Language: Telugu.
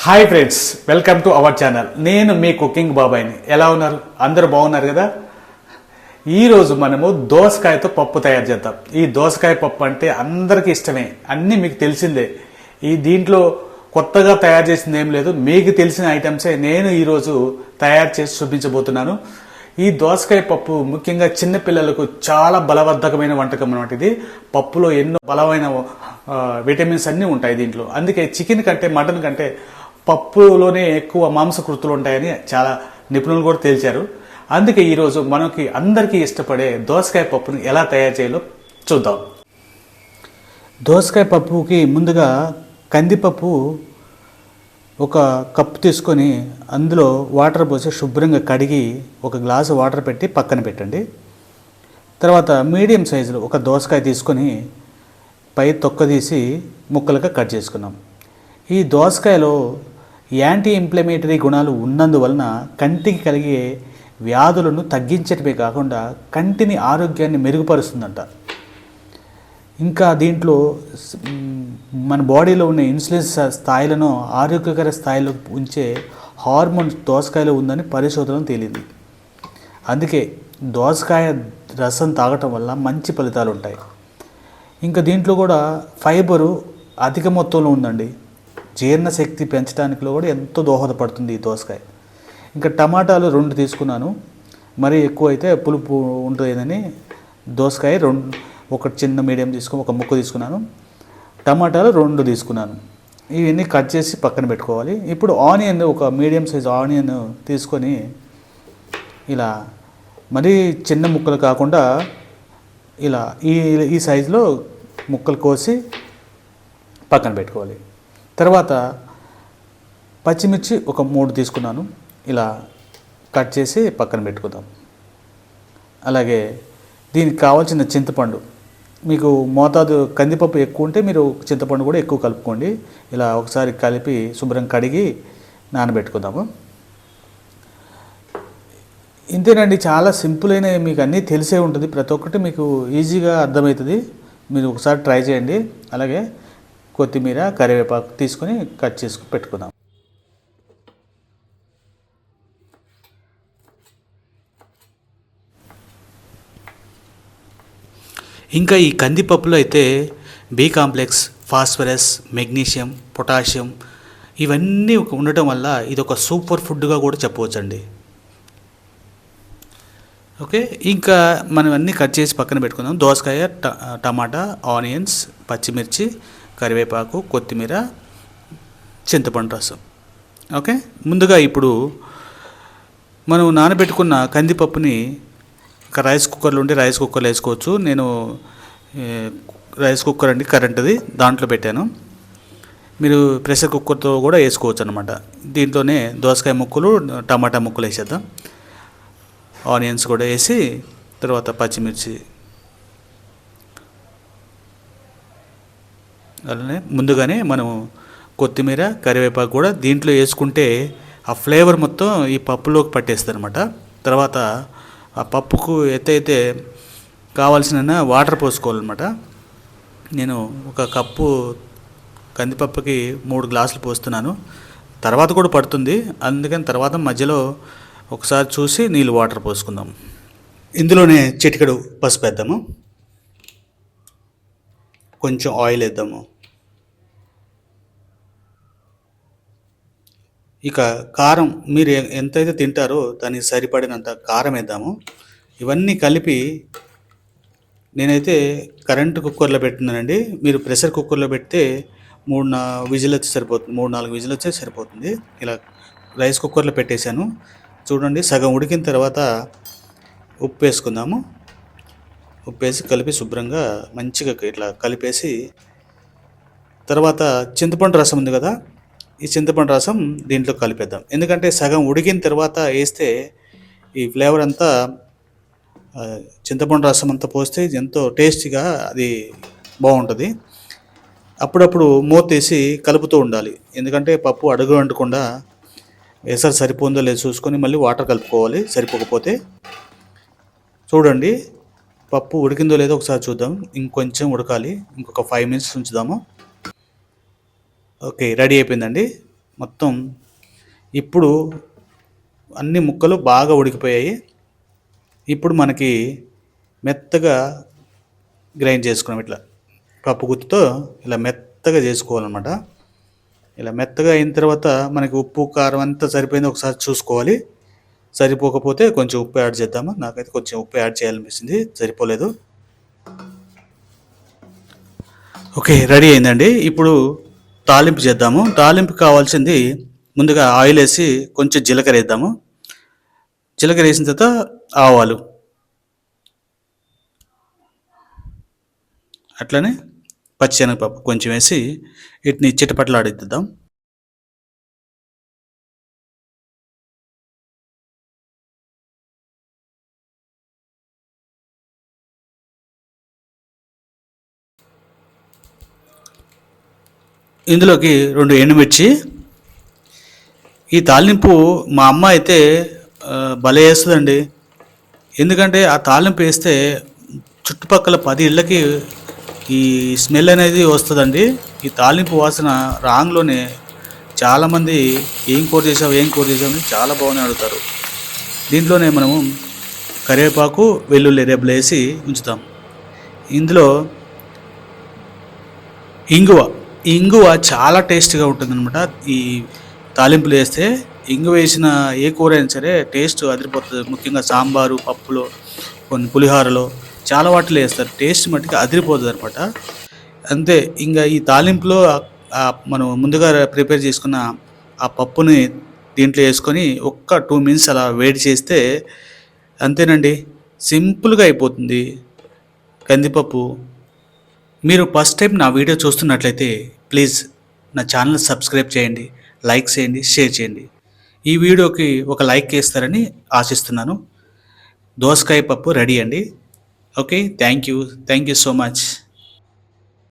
Hi friends, welcome to our channel. నేను మీ కుకింగ్ బాబాయ్ని. ఎలా ఉన్నారు? అందరూ బాగున్నారు కదా? ఈరోజు మనము దోసకాయతో పప్పు తయారు చేద్దాం. ఈ దోసకాయ పప్పు అంటే అందరికీ ఇష్టమే, అన్నీ మీకు తెలిసిందే. దీంట్లో కొత్తగా తయారు చేసింది ఏం లేదు, మీకు తెలిసిన ఐటమ్సే నేను ఈరోజు తయారు చేసి చూపించబోతున్నాను. ఈ దోసకాయ పప్పు ముఖ్యంగా చిన్నపిల్లలకు చాలా బలవర్ధకమైన వంటకం అన్నమాట. ఇది పప్పులో ఎన్నో బలమైన విటమిన్స్ అన్నీ ఉంటాయి దీంట్లో. అందుకే చికెన్ కంటే మటన్ కంటే పప్పులోనే ఎక్కువ మాంసకృతులు ఉంటాయని చాలా నిపుణులు కూడా తేల్చారు. అందుకే ఈరోజు మనకి అందరికీ ఇష్టపడే దోసకాయ పప్పుని ఎలా తయారు చేయాలో చూద్దాం. దోసకాయ పప్పుకి ముందుగా కందిపప్పు ఒక కప్పు తీసుకొని అందులో వాటర్ పోసి శుభ్రంగా కడిగి ఒక గ్లాసు వాటర్ పెట్టి పక్కన పెట్టండి. తర్వాత మీడియం సైజులో ఒక దోసకాయ తీసుకొని పై తొక్క తీసి ముక్కలుగా కట్ చేసుకున్నాం. ఈ దోసకాయలో యాంటీ ఇన్ఫ్లమేటరీ గుణాలు ఉన్నందువలన కంటికి కలిగే వ్యాధులను తగ్గించడమే కాకుండా కంటిని ఆరోగ్యాన్ని మెరుగుపరుస్తుందంట. ఇంకా దీంట్లో మన బాడీలో ఉన్న ఇన్సులిన్ స్థాయిలను ఆరోగ్యకర స్థాయిలో ఉంచే హార్మోన్ దోసకాయలో ఉందని పరిశోధనలు తేలింది. అందుకే దోసకాయ రసం తాగటం వల్ల మంచి ఫలితాలు ఉంటాయి. ఇంకా దీంట్లో కూడా ఫైబరు అధిక మొత్తంలో ఉందండి. జీర్ణశక్తి పెంచడానికి కూడా ఎంతో దోహదపడుతుంది ఈ దోసకాయ. ఇంకా టమాటాలు 2 తీసుకున్నాను. మరీ ఎక్కువ అయితే పులుపు ఉంటుందని దోసకాయ ఒక చిన్న మీడియం తీసుకొని ఒక ముక్క తీసుకున్నాను. టమాటాలు 2 తీసుకున్నాను. ఇవన్నీ కట్ చేసి పక్కన పెట్టుకోవాలి. ఇప్పుడు ఆనియన్ ఒక మీడియం సైజ్ ఆనియన్ తీసుకొని ఇలా మరీ చిన్న ముక్కలు కాకుండా ఇలా ఈ సైజులో ముక్కలు కోసి పక్కన పెట్టుకోవాలి. తర్వాత పచ్చిమిర్చి ఒక 3 తీసుకున్నాను. ఇలా కట్ చేసి పక్కన పెట్టుకుందాం. అలాగే దీనికి కావాల్సిన చింతపండు, మీకు మోతాదు కందిపప్పు ఎక్కువ ఉంటే మీరు చింతపండు కూడా ఎక్కువ కలుపుకోండి. ఇలా ఒకసారి కలిపి శుభ్రం కడిగి నానబెట్టుకుందాము. ఇంతేనండి, చాలా సింపుల్ అయిన, మీకు అన్నీ తెలిసే ఉంటుంది. ప్రతి ఒక్కటి మీకు ఈజీగా అర్థమవుతుంది. మీరు ఒకసారి ట్రై చేయండి. అలాగే కొత్తిమీర, కరివేపాకు తీసుకొని కట్ చేసుకుని పెట్టుకుందాం. ఇంకా ఈ కందిపప్పులో అయితే B complex, phosphorus, magnesium, potassium ఇవన్నీ ఉండటం వల్ల ఇది ఒక సూపర్ ఫుడ్గా కూడా చెప్పవచ్చండి. ఓకే, ఇంకా మనం అన్నీ కట్ చేసి పక్కన పెట్టుకుందాం. దోసకాయ, టమాటా, ఆనియన్స్, పచ్చిమిర్చి, కరివేపాకు, కొత్తిమీర, చింతపండు రసం. ఓకే, ముందుగా ఇప్పుడు మనం నానబెట్టుకున్న కందిపప్పుని ఒక రైస్ కుక్కర్లో ఉంటే రైస్ కుక్కర్లో వేసుకోవచ్చు. నేను రైస్ కుక్కర్ అండి, కరెంటుది, దాంట్లో పెట్టాను. మీరు ప్రెషర్ కుక్కర్తో కూడా వేసుకోవచ్చు అనమాట. దీంట్లోనే దోసకాయ ముక్కలు, టమాటా ముక్కలు వేసేద్దాం. ఆనియన్స్ కూడా వేసి తర్వాత పచ్చిమిర్చి, అలానే ముందుగానే మనం కొత్తిమీర, కరివేపాకు కూడా దీంట్లో వేసుకుంటే ఆ ఫ్లేవర్ మొత్తం ఈ పప్పులోకి పట్టేస్తుంది అనమాట. తర్వాత ఆ పప్పుకు అయితే కావాల్సిన వాటర్ పోసుకోవాలన్నమాట. నేను ఒక కప్పు కందిపప్పుకి 3 గ్లాసులు పోస్తున్నాను. తర్వాత కూడా పడుతుంది, అందుకని తర్వాత మధ్యలో ఒకసారి చూసి నీళ్ళు వాటర్ పోసుకుందాం. ఇందులోనే చిటికెడు పసుపు వేద్దాము, కొంచెం ఆయిల్ వేద్దాము. ఇక కారం మీరు ఎంతైతే తింటారో దానికి సరిపడినంత కారం వేద్దాము. ఇవన్నీ కలిపి నేనైతే కరెంటు కుక్కర్లో పెట్టినానండి. మీరు ప్రెషర్ కుక్కర్లో పెడితే 3-4 విజిల్ వచ్చి సరిపోతుంది. 3-4 విజిల్ వచ్చే సరిపోతుంది. ఇలా రైస్ కుక్కర్లో పెట్టేశాను. చూడండి, సగం ఉడికిన తర్వాత ఉప్పు వేసుకుందాము. ఉప్పు వేసి కలిపి శుభ్రంగా మంచిగా ఇట్లా కలిపేసి తర్వాత చింతపండు రసం ఉంది కదా, ఈ చింతపండు రసం దీంట్లో కలిపేద్దాం. ఎందుకంటే సగం ఉడికిన తర్వాత వేస్తే ఈ ఫ్లేవర్ అంతా చింతపండు రసం అంతా పోస్తే ఎంతో టేస్టీగా అది బాగుంటుంది. అప్పుడప్పుడు మూత వేసి కలుపుతూ ఉండాలి. ఎందుకంటే పప్పు అడుగు అంటకుండా ఎసరు సరిపోతుందో లేదో చూసుకొని మళ్ళీ వాటర్ కలుపుకోవాలి. సరిపోకపోతే చూడండి, పప్పు ఉడికిందో లేదో ఒకసారి చూద్దాం. ఇంకొంచెం ఉడకాలి, ఇంకొక 5 మినిట్స్ ఉంచుదాము. ఓకే, రెడీ అయిపోయిందండి. మొత్తం ఇప్పుడు అన్ని ముక్కలు బాగా ఉడికిపోయాయి. ఇప్పుడు మనకి మెత్తగా గ్రైండ్ చేసుకున్నాం. ఇట్లా పప్పు గుత్తితో ఇలా మెత్తగా చేసుకోవాలన్నమాట. ఇలా మెత్తగా అయిన తర్వాత మనకి ఉప్పు కారం అంతా సరిపోయింది ఒకసారి చూసుకోవాలి. సరిపోకపోతే కొంచెం ఉప్పు యాడ్ చేద్దాము. నాకైతే కొంచెం ఉప్పు యాడ్ చేయాలనిపిస్తుంది, సరిపోలేదు. ఓకే, రెడీ అయిందండి. ఇప్పుడు తాలింపు చేద్దాము. తాలింపు కావాల్సింది ముందుగా ఆయిల్ వేసి కొంచెం జీలకర్ర వేద్దాము. జీలకర్ర వేసిన తర్వాత ఆవాలు, అట్లనే పచ్చిశనగపప్పు కొంచెం వేసి వీటిని చిటపట్లాడిద్దాం. ఇందులోకి 2 ఎండుమిర్చి. ఈ తాలింపు మా అమ్మ అయితే భలే వేస్తుందండి. ఎందుకంటే ఆ తాలింపు వేస్తే చుట్టుపక్కల 10 ఇళ్ళకి ఈ స్మెల్ అనేది వస్తుందండి. ఈ తాలింపు వాసన రాంగ్లోనే చాలామంది ఏం కూర చేసావు అని చాలా బాగుంది అడుగుతారు. దీంట్లోనే మనము కరివేపాకు, వెల్లుల్లి రెబ్బలు వేసి ఉంచుతాం. ఇందులో ఇంగువ చాలా టేస్ట్గా ఉంటుందన్నమాట. ఈ తాలింపులు వేస్తే ఇంగువ వేసిన ఏ కూర అయినా సరే టేస్ట్ అదిరిపోతుంది. ముఖ్యంగా సాంబారు, పప్పులో, కొన్ని పులిహోరలో చాలా వాటిలో వేస్తారు. టేస్ట్ మట్టుకు అదిరిపోతుంది అనమాట. అంతే. ఇంకా ఈ తాలింపులో మనం ముందుగా ప్రిపేర్ చేసుకున్న ఆ పప్పుని దీంట్లో వేసుకొని ఒక్క 2 మినిట్స్ అలా వేడి చేస్తే అంతేనండి, సింపుల్గా అయిపోతుంది కందిపప్పు. మీరు ఫస్ట్ టైం నా వీడియో చూస్తున్నట్లయితే ప్లీజ్ నా ఛానల్ సబ్స్క్రైబ్ చేయండి, లైక్ చేయండి, షేర్ చేయండి. ఈ వీడియోకి ఒక లైక్ చేస్తారని ఆశిస్తున్నాను. దోసకాయ పప్పు రెడీ అండి. Okay, thank you so much.